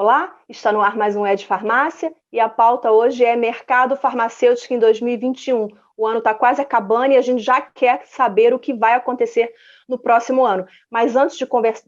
Olá, está no ar mais um É de Farmácia e a pauta hoje é mercado farmacêutico em 2021. O ano está quase acabando e a gente já quer saber o que vai acontecer no próximo ano. Mas antes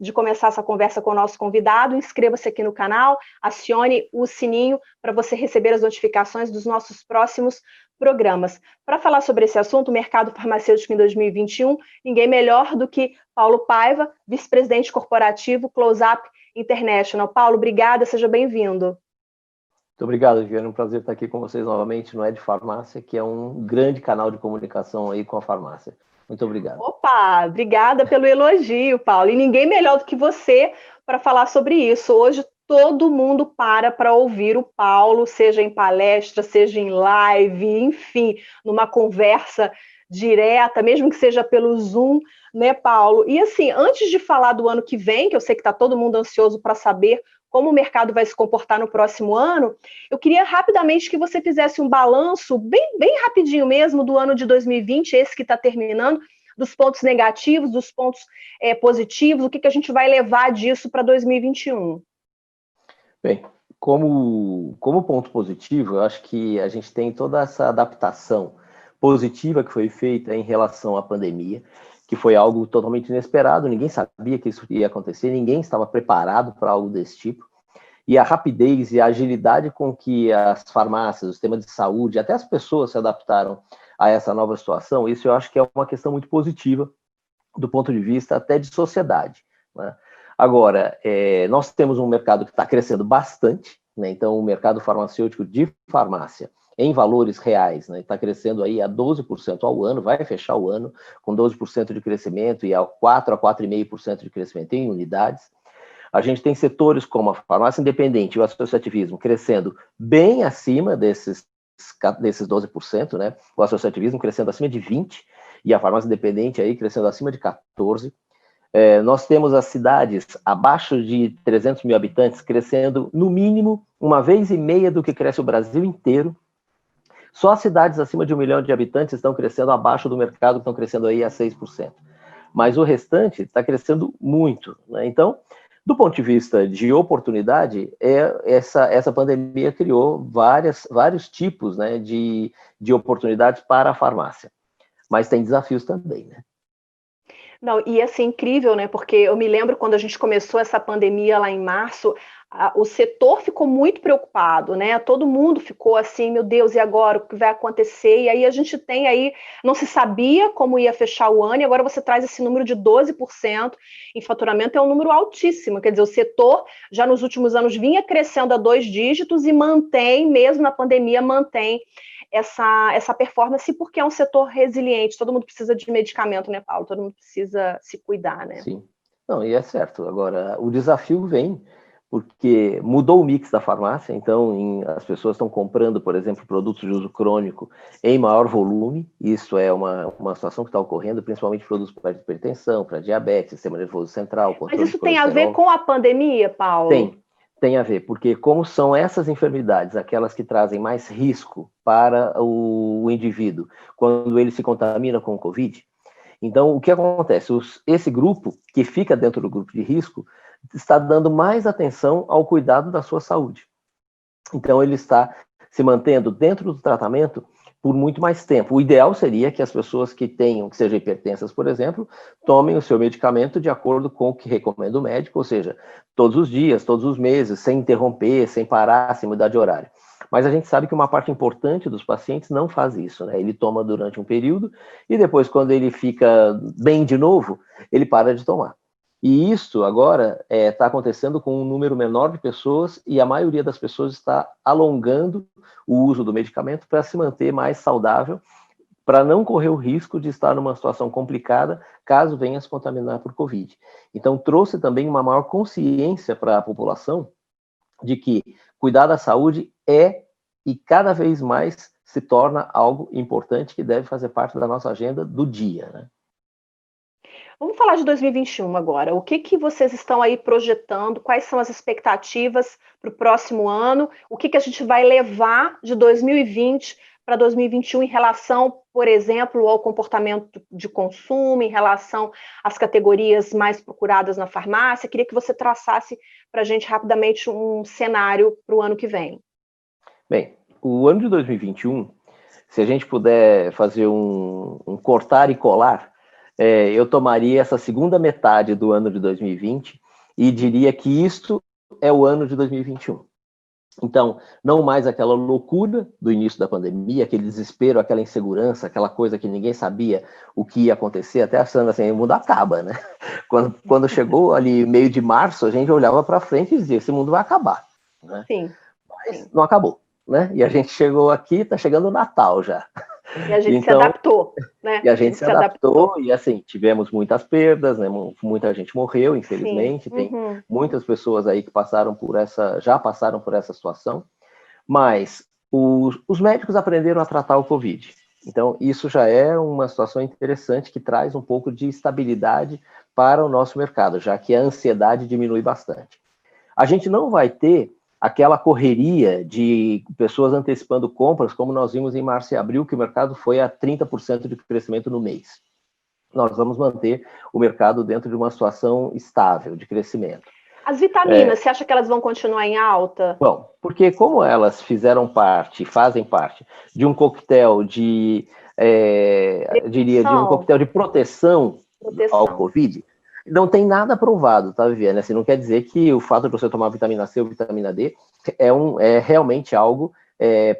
de começar essa conversa com o nosso convidado, inscreva-se aqui no canal, acione o sininho para você receber as notificações dos nossos próximos programas. Para falar sobre esse assunto, o mercado farmacêutico em 2021, ninguém melhor do que Paulo Paiva, vice-presidente corporativo Close-Up International. Paulo, obrigada, seja bem-vindo. Muito obrigado, Viviane. É um prazer estar aqui com vocês novamente no É de Farmácia, que é um grande canal de comunicação aí com a farmácia. Muito obrigado. Opa, obrigada pelo elogio, Paulo. E ninguém melhor do que você para falar sobre isso. Hoje todo mundo para ouvir o Paulo, seja em palestra, seja em live, enfim, numa conversa direta, mesmo que seja pelo Zoom, né, Paulo? E assim, antes de falar do ano que vem, que eu sei que está todo mundo ansioso para saber como o mercado vai se comportar no próximo ano, eu queria rapidamente que você fizesse um balanço, bem rapidinho mesmo, do ano de 2020, esse que está terminando, dos pontos negativos, dos pontos positivos, o que a gente vai levar disso para 2021. Bem, como ponto positivo, eu acho que a gente tem toda essa adaptação positiva que foi feita em relação à pandemia, que foi algo totalmente inesperado, ninguém sabia que isso ia acontecer, ninguém estava preparado para algo desse tipo. E a rapidez e a agilidade com que as farmácias, o sistema de saúde, até as pessoas se adaptaram a essa nova situação, isso eu acho que é uma questão muito positiva do ponto de vista até de sociedade, né? Agora, nós temos um mercado que está crescendo bastante, né? Então o mercado farmacêutico de farmácia, em valores reais, né, está crescendo aí a 12% ao ano, vai fechar o ano com 12% de crescimento e a 4 a 4,5% de crescimento em unidades. A gente tem setores como a farmácia independente e o associativismo crescendo bem acima desses 12%, né? O associativismo crescendo acima de 20% e a farmácia independente aí crescendo acima de 14%. Nós temos as cidades abaixo de 300 mil habitantes crescendo no mínimo 1,5 vezes do que cresce o Brasil inteiro. Só as cidades acima de 1 milhão de habitantes estão crescendo abaixo do mercado, estão crescendo aí a 6%. Mas o restante está crescendo muito, né? Então, do ponto de vista de oportunidade, essa pandemia criou vários tipos, né, de oportunidades para a farmácia. Mas tem desafios também, né? Não, e assim, incrível, né? Porque eu me lembro quando a gente começou essa pandemia lá em março, o setor ficou muito preocupado, né? Todo mundo ficou assim, meu Deus, e agora? O que vai acontecer? E aí a gente tem aí, não se sabia como ia fechar o ano, e agora você traz esse número de 12% em faturamento, é um número altíssimo. Quer dizer, o setor já nos últimos anos vinha crescendo a 2 dígitos e mantém, mesmo na pandemia, mantém essa performance, porque é um setor resiliente, todo mundo precisa de medicamento, né, Paulo? Todo mundo precisa se cuidar, né? Sim. Não, e é certo. Agora, o desafio vem porque mudou o mix da farmácia, então as pessoas estão comprando, por exemplo, produtos de uso crônico em maior volume. Isso é uma situação que está ocorrendo, principalmente produtos para hipertensão, para diabetes, sistema nervoso central, controle Mas de isso tem a ver colesterol. com a pandemia, Paulo? Tem a ver, porque como são essas enfermidades, aquelas que trazem mais risco para o indivíduo, quando ele se contamina com o Covid, então o que acontece? Esse grupo, que fica dentro do grupo de risco, está dando mais atenção ao cuidado da sua saúde. Então ele está se mantendo dentro do tratamento por muito mais tempo. O ideal seria que as pessoas que sejam hipertensas, por exemplo, tomem o seu medicamento de acordo com o que recomenda o médico, ou seja, todos os dias, todos os meses, sem interromper, sem parar, sem mudar de horário. Mas a gente sabe que uma parte importante dos pacientes não faz isso, né? Ele toma durante um período e depois, quando ele fica bem de novo, ele para de tomar. E isso agora está acontecendo com um número menor de pessoas e a maioria das pessoas está alongando o uso do medicamento para se manter mais saudável, para não correr o risco de estar numa situação complicada caso venha se contaminar por Covid. Então, trouxe também uma maior consciência para a população de que cuidar da saúde e cada vez mais se torna algo importante que deve fazer parte da nossa agenda do dia, né? Vamos falar de 2021 agora. O que vocês estão aí projetando? Quais são as expectativas para o próximo ano? O que a gente vai levar de 2020 para 2021 em relação, por exemplo, ao comportamento de consumo, em relação às categorias mais procuradas na farmácia? Queria que você traçasse para a gente rapidamente um cenário para o ano que vem. Bem, o ano de 2021, se a gente puder fazer um cortar e colar, eu tomaria essa segunda metade do ano de 2020 e diria que isto é o ano de 2021. Então, não mais aquela loucura do início da pandemia, aquele desespero, aquela insegurança, aquela coisa que ninguém sabia o que ia acontecer, até achando assim, o mundo acaba, né? Quando chegou ali meio de março, a gente olhava para frente e dizia, esse mundo vai acabar, né? Sim. Mas não acabou, né? E a gente chegou aqui, está chegando o Natal já. E a gente se adaptou, né? E a gente se adaptou e, assim, tivemos muitas perdas, né? Muita gente morreu, infelizmente. Tem muitas pessoas aí que já passaram por essa situação. Mas os médicos aprenderam a tratar o Covid. Então, isso já é uma situação interessante que traz um pouco de estabilidade para o nosso mercado, já que a ansiedade diminui bastante. A gente não vai ter aquela correria de pessoas antecipando compras, como nós vimos em março e abril, que o mercado foi a 30% de crescimento no mês. Nós vamos manter o mercado dentro de uma situação estável de crescimento. As vitaminas, você acha que elas vão continuar em alta? Bom, porque como elas fazem parte de um coquetel de um coquetel de proteção ao Covid, não tem nada provado, tá, Viviane? Assim, não quer dizer que o fato de você tomar vitamina C ou vitamina D é realmente algo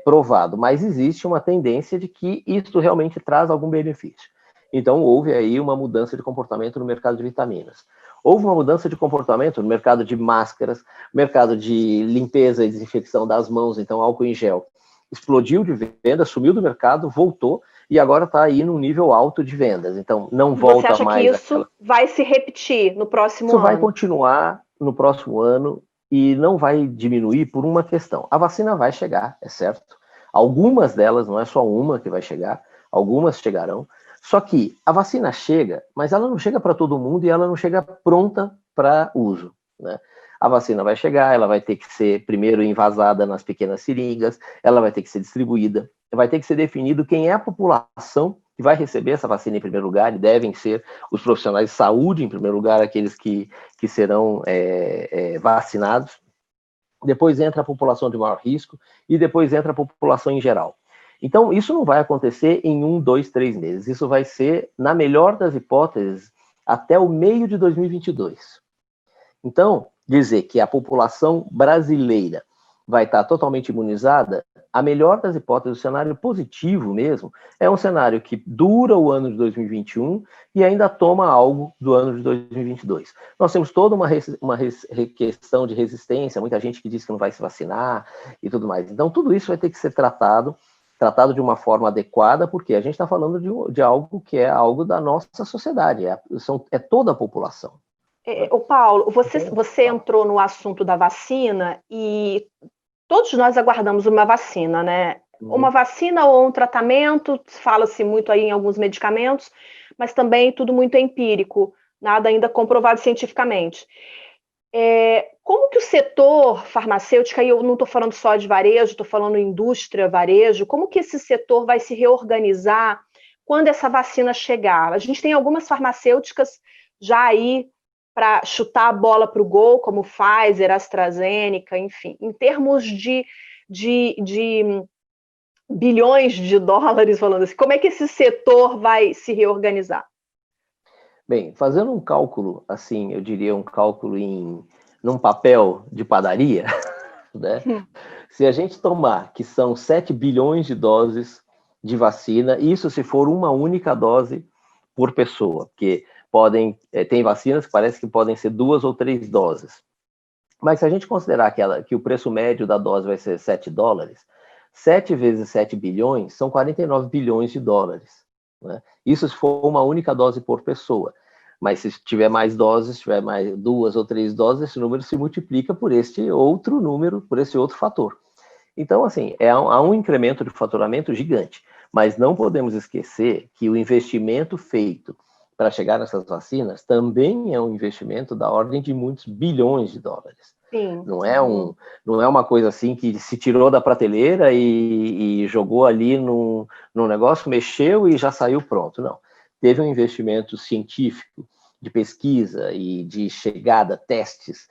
provado, mas existe uma tendência de que isso realmente traz algum benefício. Então, houve aí uma mudança de comportamento no mercado de vitaminas. Houve uma mudança de comportamento no mercado de máscaras, mercado de limpeza e desinfecção das mãos, então álcool em gel. Explodiu de venda, sumiu do mercado, voltou, e agora está aí num nível alto de vendas. Então, não volta mais... Você acha que isso vai se repetir no próximo ano? Isso vai continuar no próximo ano e não vai diminuir por uma questão. A vacina vai chegar, é certo. Algumas delas, não é só uma que vai chegar, algumas chegarão. Só que a vacina chega, mas ela não chega para todo mundo e ela não chega pronta para uso, né? A vacina vai chegar, ela vai ter que ser primeiro envasada nas pequenas seringas, ela vai ter que ser distribuída, vai ter que ser definido quem é a população que vai receber essa vacina em primeiro lugar, e devem ser os profissionais de saúde em primeiro lugar, aqueles que serão vacinados. Depois entra a população de maior risco e depois entra a população em geral. Então, isso não vai acontecer em 1, 2, 3 meses. Isso vai ser, na melhor das hipóteses, até o meio de 2022. Então, dizer que a população brasileira vai estar totalmente imunizada, a melhor das hipóteses, o cenário positivo mesmo, é um cenário que dura o ano de 2021 e ainda toma algo do ano de 2022. Nós temos toda uma questão de resistência, muita gente que diz que não vai se vacinar e tudo mais. Então, tudo isso vai ter que ser tratado de uma forma adequada, porque a gente está falando de algo que é algo da nossa sociedade, é toda a população. O Paulo, você entrou no assunto da vacina e todos nós aguardamos uma vacina, né? Uma vacina ou um tratamento, fala-se muito aí em alguns medicamentos, mas também tudo muito empírico, nada ainda comprovado cientificamente. Como que o setor farmacêutico, aí eu não estou falando só de varejo, estou falando indústria, varejo, como que esse setor vai se reorganizar quando essa vacina chegar? A gente tem algumas farmacêuticas já aí para chutar a bola para o gol, como Pfizer, AstraZeneca, enfim. Em termos de bilhões de dólares, falando assim, como é que esse setor vai se reorganizar? Bem, fazendo um cálculo, assim, eu diria um cálculo num papel de padaria, né? Se a gente tomar que são 7 bilhões de doses de vacina, isso se for uma única dose por pessoa, porque tem vacinas que parece que podem ser 2 ou 3 doses. Mas se a gente considerar que o preço médio da dose vai ser $7, 7 vezes 7 bilhões são 49 bilhões de dólares. Né? Isso se for uma única dose por pessoa. Mas se tiver mais doses, se tiver mais 2 ou 3 doses, esse número se multiplica por este outro número, por esse outro fator. Então, assim, há um incremento de faturamento gigante. Mas não podemos esquecer que o investimento feito para chegar nessas vacinas também é um investimento da ordem de muitos bilhões de dólares. Sim. Não é uma coisa assim que se tirou da prateleira e jogou ali no negócio, mexeu e já saiu pronto. Não. Teve um investimento científico, de pesquisa e de chegada, testes,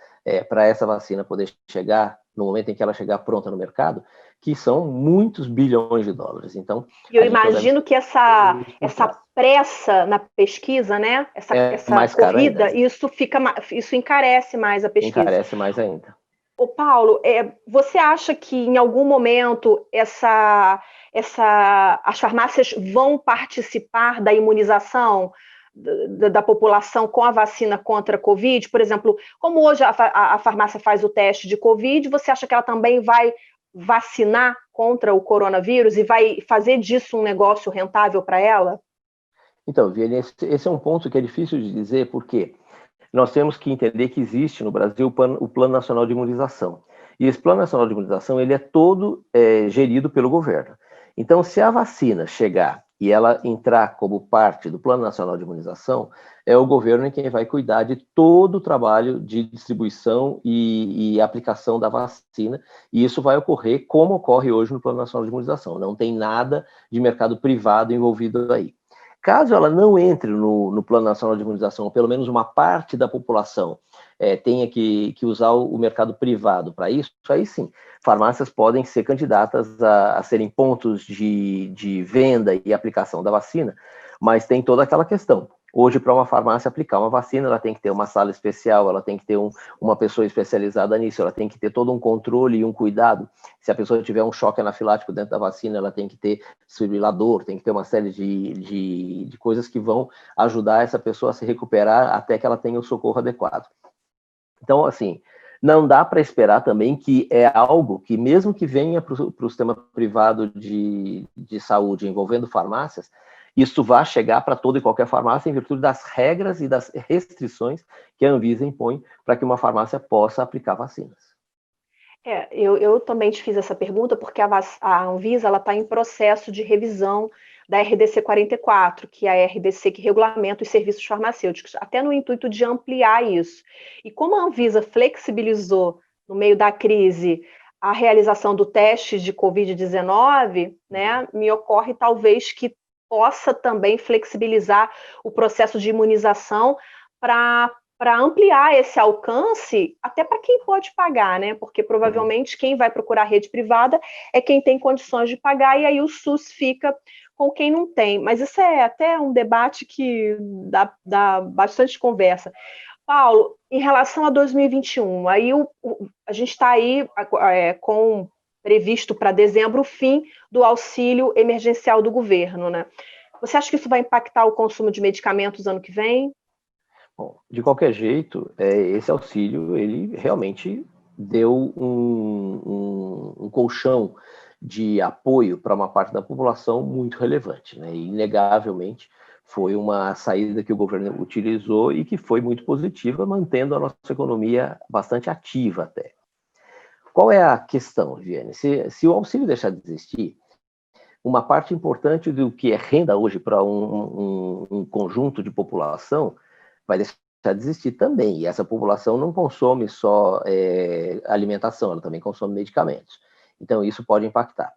para essa vacina poder chegar no momento em que ela chegar pronta no mercado, que são muitos bilhões de dólares. Então, eu imagino que essa pressa na pesquisa, né? Essa corrida, isso encarece mais a pesquisa. Encarece mais ainda. Ô Paulo, você acha que em algum momento as farmácias vão participar da imunização da população com a vacina contra a Covid? Por exemplo, como hoje a farmácia faz o teste de Covid, você acha que ela também vai vacinar contra o coronavírus e vai fazer disso um negócio rentável para ela? Então, Vianney, esse é um ponto que é difícil de dizer, porque nós temos que entender que existe no Brasil o Plano Nacional de Imunização. E esse Plano Nacional de Imunização, ele é todo gerido pelo governo. Então, se a vacina chegar e ela entrar como parte do Plano Nacional de Imunização, é o governo quem vai cuidar de todo o trabalho de distribuição e aplicação da vacina, e isso vai ocorrer como ocorre hoje no Plano Nacional de Imunização. Não tem nada de mercado privado envolvido aí. Caso ela não entre no Plano Nacional de Imunização, ou pelo menos uma parte da população tenha que usar o mercado privado para isso, aí sim, farmácias podem ser candidatas a serem pontos de venda e aplicação da vacina, mas tem toda aquela questão. Hoje, para uma farmácia aplicar uma vacina, ela tem que ter uma sala especial, ela tem que ter uma pessoa especializada nisso, ela tem que ter todo um controle e um cuidado. Se a pessoa tiver um choque anafilático dentro da vacina, ela tem que ter desfibrilador, tem que ter uma série de coisas que vão ajudar essa pessoa a se recuperar até que ela tenha o socorro adequado. Então, assim, não dá para esperar também que é algo que, mesmo que venha para o sistema privado de saúde envolvendo farmácias, isso vai chegar para toda e qualquer farmácia em virtude das regras e das restrições que a Anvisa impõe para que uma farmácia possa aplicar vacinas. Eu também te fiz essa pergunta porque a Anvisa está em processo de revisão da RDC 44, que é a RDC que regulamenta os serviços farmacêuticos, até no intuito de ampliar isso. E como a Anvisa flexibilizou, no meio da crise, a realização do teste de Covid-19, né, me ocorre talvez que possa também flexibilizar o processo de imunização para ampliar esse alcance até para quem pode pagar, né? Porque provavelmente quem vai procurar rede privada é quem tem condições de pagar, e aí o SUS fica com quem não tem. Mas isso é até um debate que dá bastante conversa. Paulo, em relação a 2021, aí a gente está aí com previsto para dezembro o fim do auxílio emergencial do governo, né? Você acha que isso vai impactar o consumo de medicamentos ano que vem? Bom, de qualquer jeito, esse auxílio, ele realmente deu um colchão de apoio para uma parte da população muito relevante, né? E, inegavelmente, foi uma saída que o governo utilizou e que foi muito positiva, mantendo a nossa economia bastante ativa até. Qual é a questão, Viane? Se o auxílio deixar de existir, uma parte importante do que é renda hoje para um conjunto de população vai deixar de existir também. E essa população não consome só alimentação, ela também consome medicamentos. Então, isso pode impactar.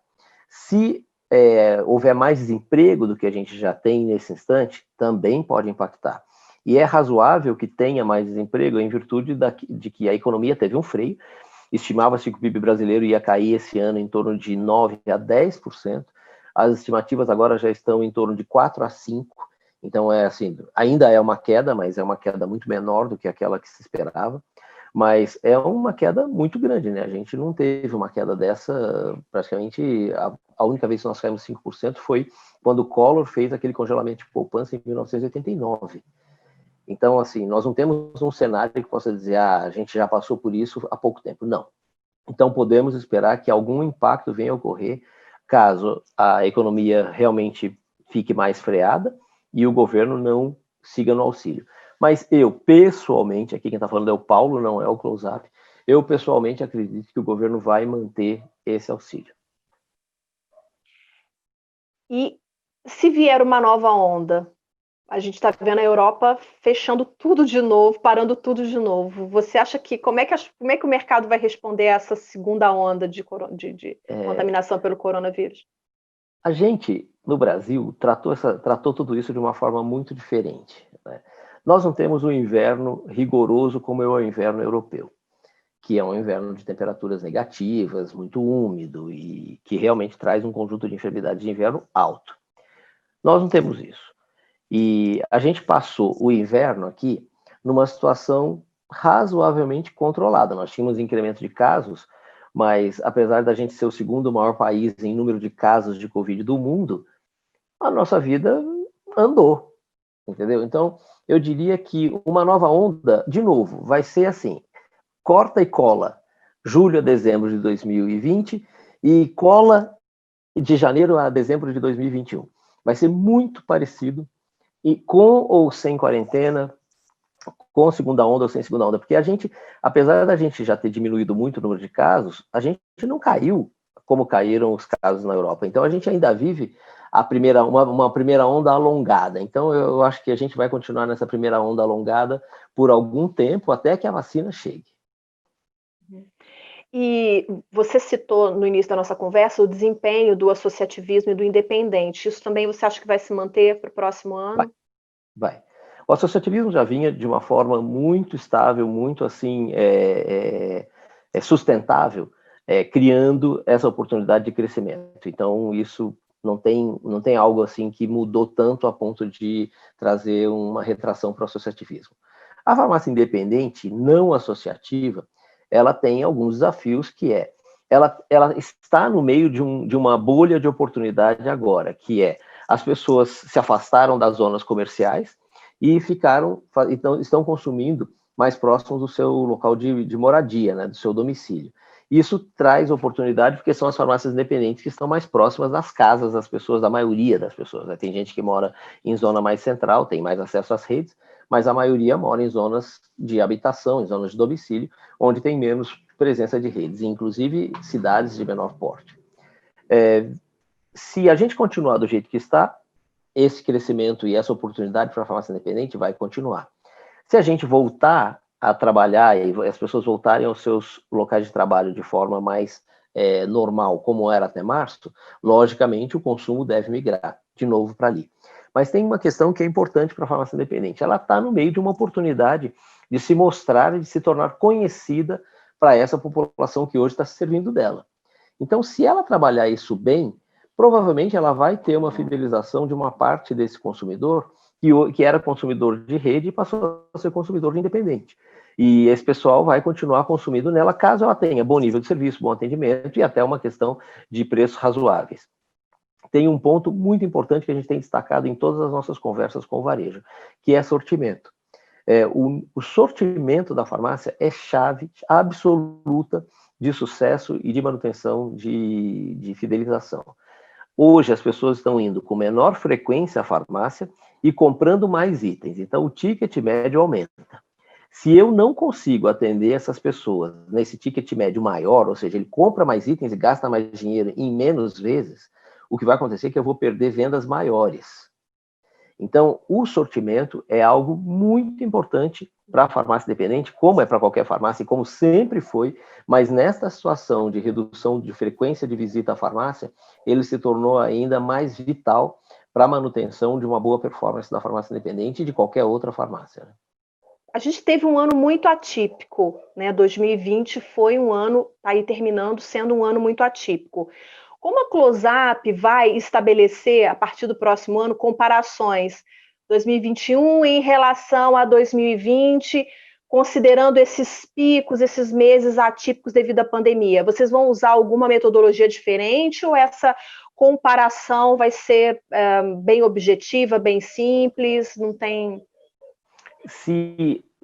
Se houver mais desemprego do que a gente já tem nesse instante, também pode impactar. E é razoável que tenha mais desemprego em virtude de que a economia teve um freio. Estimava-se que o PIB brasileiro ia cair esse ano em torno de 9% a 10%. As estimativas agora já estão em torno de 4% a 5%. Então, ainda é uma queda, mas é uma queda muito menor do que aquela que se esperava. Mas é uma queda muito grande, né? A gente não teve uma queda dessa, praticamente, a única vez que nós caímos 5% foi quando o Collor fez aquele congelamento de poupança em 1989. Então, assim, nós não temos um cenário que possa dizer, a gente já passou por isso há pouco tempo. Não. Então, podemos esperar que algum impacto venha a ocorrer caso a economia realmente fique mais freada e o governo não siga no auxílio. Mas eu, pessoalmente, aqui quem está falando é o Paulo, não é o Close-Up, eu, pessoalmente, acredito que o governo vai manter esse auxílio. E se vier uma nova onda, a gente está vendo a Europa fechando tudo de novo, parando tudo de novo. Você acha que como é que o mercado vai responder a essa segunda onda de contaminação pelo coronavírus? A gente, no Brasil, tratou tudo isso de uma forma muito diferente, né? Nós não temos um inverno rigoroso como é o inverno europeu, que é um inverno de temperaturas negativas, muito úmido e que realmente traz um conjunto de enfermidades de inverno alto. Nós não temos isso. E a gente passou o inverno aqui numa situação razoavelmente controlada. Nós tínhamos incremento de casos, mas apesar da gente ser o segundo maior país em número de casos de Covid do mundo, a nossa vida andou, entendeu? Então, eu diria que uma nova onda, de novo, vai ser assim, corta e cola, julho a dezembro de 2020 e cola de janeiro a dezembro de 2021. Vai ser muito parecido, e com ou sem quarentena, com segunda onda ou sem segunda onda, porque a gente, apesar da gente já ter diminuído muito o número de casos, a gente não caiu como caíram os casos na Europa. Então a gente ainda vive uma primeira onda alongada. Então eu acho que a gente vai continuar nessa primeira onda alongada por algum tempo, até que a vacina chegue. E você citou no início da nossa conversa o desempenho do associativismo e do independente. Isso também você acha que vai se manter para o próximo ano? Vai. O associativismo já vinha de uma forma muito estável, muito assim sustentável, criando essa oportunidade de crescimento. Então isso não tem algo assim que mudou tanto a ponto de trazer uma retração para o associativismo. A farmácia independente, não associativa, ela tem alguns desafios que ela está no meio de uma bolha de oportunidade agora, que as pessoas se afastaram das zonas comerciais e estão consumindo mais próximos do seu local de moradia, né, do seu domicílio. Isso traz oportunidade porque são as farmácias independentes que estão mais próximas das casas das pessoas, da maioria das pessoas, né? Tem gente que mora em zona mais central, tem mais acesso às redes, mas a maioria mora em zonas de habitação, em zonas de domicílio, onde tem menos presença de redes, inclusive cidades de menor porte. Se a gente continuar do jeito que está, esse crescimento e essa oportunidade para a farmácia independente vai continuar. Se a gente voltar a trabalhar e as pessoas voltarem aos seus locais de trabalho de forma mais normal, como era até março, logicamente o consumo deve migrar de novo para ali. Mas tem uma questão que é importante para a farmácia independente. Ela está no meio de uma oportunidade de se mostrar e de se tornar conhecida para essa população que hoje está se servindo dela. Então, se ela trabalhar isso bem, provavelmente ela vai ter uma fidelização de uma parte desse consumidor que era consumidor de rede e passou a ser consumidor de independente. E esse pessoal vai continuar consumindo nela caso ela tenha bom nível de serviço, bom atendimento e até uma questão de preços razoáveis. Tem um ponto muito importante que a gente tem destacado em todas as nossas conversas com o varejo, que é sortimento. O sortimento da farmácia é chave absoluta de sucesso e de manutenção de fidelização. Hoje as pessoas estão indo com menor frequência à farmácia e comprando mais itens, então o ticket médio aumenta. Se eu não consigo atender essas pessoas nesse ticket médio maior, ou seja, ele compra mais itens e gasta mais dinheiro em menos vezes, o que vai acontecer é que eu vou perder vendas maiores. Então, o sortimento é algo muito importante para a farmácia independente, como é para qualquer farmácia e como sempre foi, mas nesta situação de redução de frequência de visita à farmácia, ele se tornou ainda mais vital para a manutenção de uma boa performance da farmácia independente e de qualquer outra farmácia. A gente teve um ano muito atípico, né? 2020 foi um ano, tá aí terminando sendo um ano muito atípico. Como a Close-Up vai estabelecer, a partir do próximo ano, comparações 2021 em relação a 2020, considerando esses picos, esses meses atípicos devido à pandemia? Vocês vão usar alguma metodologia diferente ou essa comparação vai ser bem objetiva, bem simples, não tem...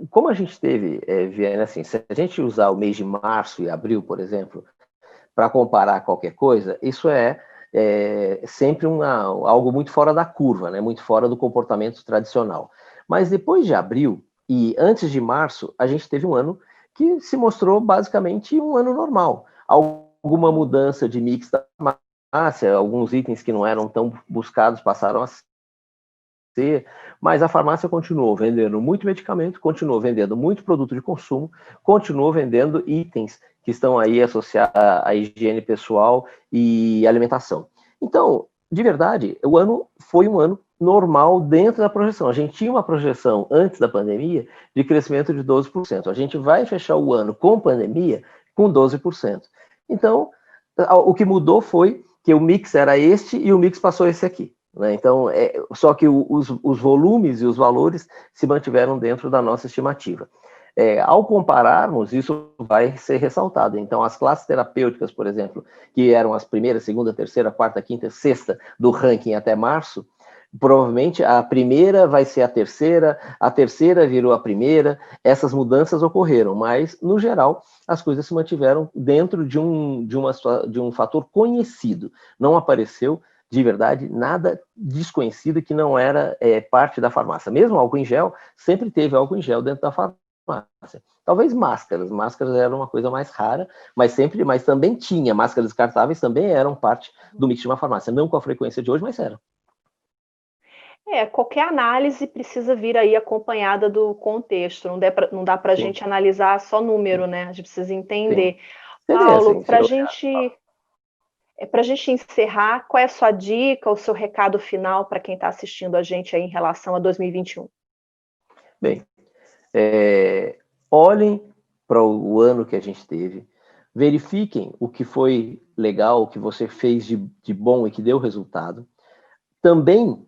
Como a gente teve, Viana, assim, se a gente usar o mês de março e abril, por exemplo, para comparar qualquer coisa, isso sempre algo muito fora da curva, né? Muito fora do comportamento tradicional. Mas depois de abril e antes de março, a gente teve um ano que se mostrou basicamente um ano normal. Alguma mudança de mix da farmácia, alguns itens que não eram tão buscados passaram a mas a farmácia continuou vendendo muito medicamento, continuou vendendo muito produto de consumo, continuou vendendo itens que estão aí associados à higiene pessoal e alimentação. Então, de verdade, o ano foi um ano normal dentro da projeção. A gente tinha uma projeção antes da pandemia de crescimento de 12%. A gente vai fechar o ano com pandemia com 12%. Então, o que mudou foi que o mix era este e o mix passou esse aqui. Né? Então, só que os volumes e os valores se mantiveram dentro da nossa estimativa. Ao compararmos, isso vai ser ressaltado. Então, as classes terapêuticas, por exemplo, que eram as primeira, segunda, terceira, quarta, quinta, sexta do ranking até março, provavelmente a primeira vai ser a terceira virou a primeira, essas mudanças ocorreram, mas, no geral, as coisas se mantiveram dentro de um fator conhecido. Não apareceu, de verdade, nada desconhecido que não era parte da farmácia. Mesmo álcool em gel, sempre teve álcool em gel dentro da farmácia. Talvez máscaras eram uma coisa mais rara, mas também tinha, máscaras descartáveis também eram parte do mix de uma farmácia, não com a frequência de hoje, mas eram. Qualquer análise precisa vir aí acompanhada do contexto, não dá para a gente analisar só número, né? A gente precisa entender. Sim. Paulo, para a gente encerrar, qual é a sua dica, o seu recado final para quem está assistindo a gente aí em relação a 2021? Bem, olhem para o ano que a gente teve, verifiquem o que foi legal, o que você fez de bom e que deu resultado. Também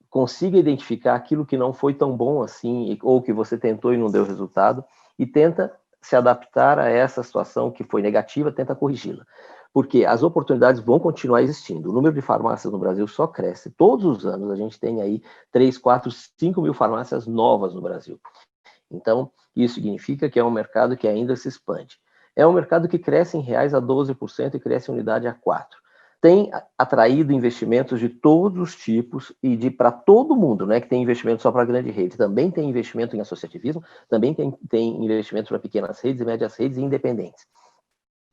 consiga identificar aquilo que não foi tão bom assim, ou que você tentou e não deu resultado, e tenta se adaptar a essa situação que foi negativa, tenta corrigi-la. Porque as oportunidades vão continuar existindo. O número de farmácias no Brasil só cresce. Todos os anos a gente tem aí 3, 4, 5 mil farmácias novas no Brasil. Então, isso significa que é um mercado que ainda se expande. É um mercado que cresce em reais a 12% e cresce em unidade a 4%. Tem atraído investimentos de todos os tipos e para todo mundo, né? Que tem investimento só para grande rede. Também tem investimento em associativismo, também tem investimento para pequenas redes e médias redes e independentes.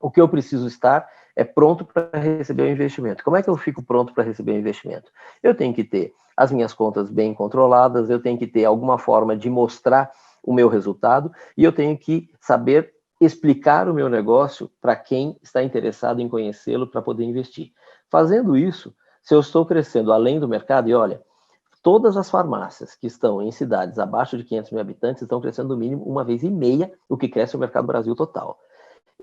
O que eu preciso estar é pronto para receber o investimento. Como é que eu fico pronto para receber o investimento? Eu tenho que ter as minhas contas bem controladas, eu tenho que ter alguma forma de mostrar o meu resultado e eu tenho que saber explicar o meu negócio para quem está interessado em conhecê-lo para poder investir. Fazendo isso, se eu estou crescendo além do mercado, e olha, todas as farmácias que estão em cidades abaixo de 500 mil habitantes estão crescendo no mínimo 1,5 vezes o que cresce o mercado Brasil total.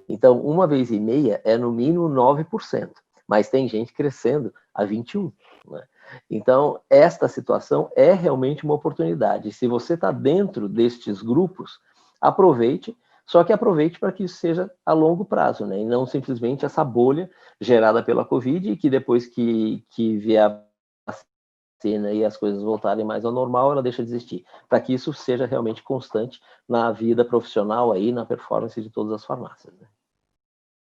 Então, 1,5 vezes é no mínimo 9%, mas tem gente crescendo a 21%. Né? Então, esta situação é realmente uma oportunidade. Se você está dentro destes grupos, aproveite, só que aproveite para que isso seja a longo prazo, né? E não simplesmente essa bolha gerada pela Covid e que depois que vier a vacina e as coisas voltarem mais ao normal, ela deixa de existir. Para que isso seja realmente constante na vida profissional, aí, na performance de todas as farmácias. Né?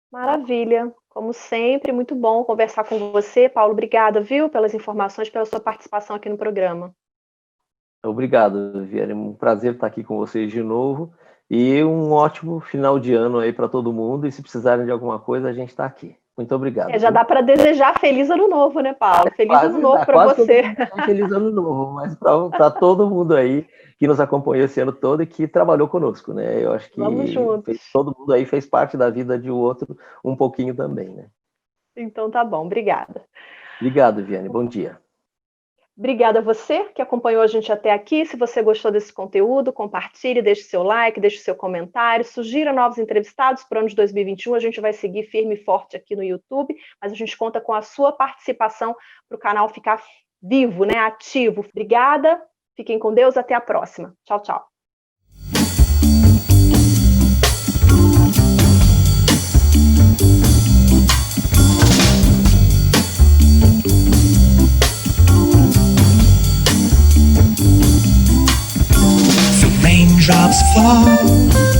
Maravilha. Como sempre, muito bom conversar com você, Paulo. Obrigada, viu, pelas informações, pela sua participação aqui no programa. Obrigado, Viviane. Um prazer estar aqui com vocês de novo. E um ótimo final de ano aí para todo mundo. E se precisarem de alguma coisa, a gente está aqui. Muito obrigado. Já dá para desejar feliz ano novo, né, Paulo? Feliz ano novo para você. Feliz ano novo, mas para todo mundo aí que nos acompanhou esse ano todo e que trabalhou conosco, né? Eu acho que todo mundo aí fez parte da vida de um outro um pouquinho também, né? Então tá bom, obrigada. Obrigado, Viane. Bom dia. Obrigada a você que acompanhou a gente até aqui. Se você gostou desse conteúdo, compartilhe, deixe seu like, deixe seu comentário, sugira novos entrevistados para o ano de 2021. A gente vai seguir firme e forte aqui no YouTube, mas a gente conta com a sua participação para o canal ficar vivo, né, ativo. Obrigada, fiquem com Deus, até a próxima. Tchau, tchau. Raindrops fall